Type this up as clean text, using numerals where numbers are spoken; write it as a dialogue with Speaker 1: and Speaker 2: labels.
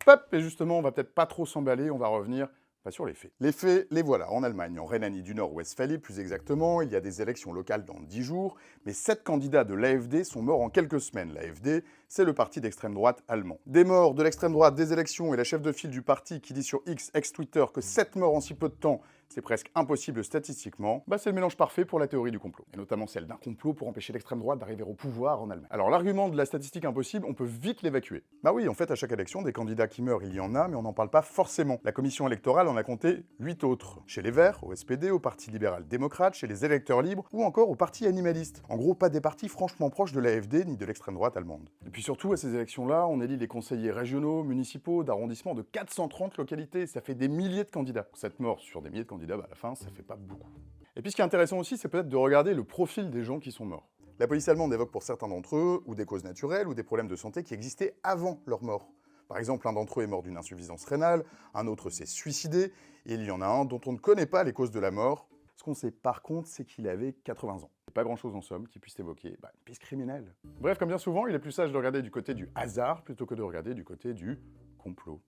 Speaker 1: Hop, et justement, on va peut-être pas trop s'emballer, on va revenir sur les faits. Les faits, les voilà. En Allemagne, en Rhénanie du Nord-Westphalie plus exactement, il y a des élections locales dans 10 jours, mais 7 candidats de l'AfD sont morts en quelques semaines. L'AfD, c'est le parti d'extrême droite allemand. Des morts de l'extrême droite, des élections, et la chef de file du parti qui dit sur X, ex-Twitter, que 7 morts en si peu de temps, c'est presque impossible statistiquement, c'est le mélange parfait pour la théorie du complot. Et notamment celle d'un complot pour empêcher l'extrême droite d'arriver au pouvoir en Allemagne. Alors l'argument de la statistique impossible, on peut vite l'évacuer. Bah oui, en fait, à chaque élection, des candidats qui meurent, il y en a, mais on n'en parle pas forcément. La commission électorale en a compté 8 autres. Chez les Verts, au SPD, au Parti libéral-démocrate, chez les électeurs libres, ou encore au Parti animaliste. En gros, pas des partis franchement proches de l'AfD ni de l'extrême droite allemande. Et puis surtout, à ces élections-là, on élit les conseillers régionaux, municipaux, d'arrondissement de 430 localités. Ça fait des milliers de candidats. Cette mort sur des milliers de candidats, à la fin, ça fait pas beaucoup. Et puis ce qui est intéressant aussi, c'est peut-être de regarder le profil des gens qui sont morts. La police allemande évoque pour certains d'entre eux ou des causes naturelles ou des problèmes de santé qui existaient avant leur mort. Par exemple, l'un d'entre eux est mort d'une insuffisance rénale, un autre s'est suicidé, et il y en a un dont on ne connaît pas les causes de la mort. Ce qu'on sait par contre, c'est qu'il avait 80 ans. Pas grand-chose en somme qui puisse évoquer une piste criminelle. Bref, comme bien souvent, il est plus sage de regarder du côté du hasard plutôt que de regarder du côté du complot.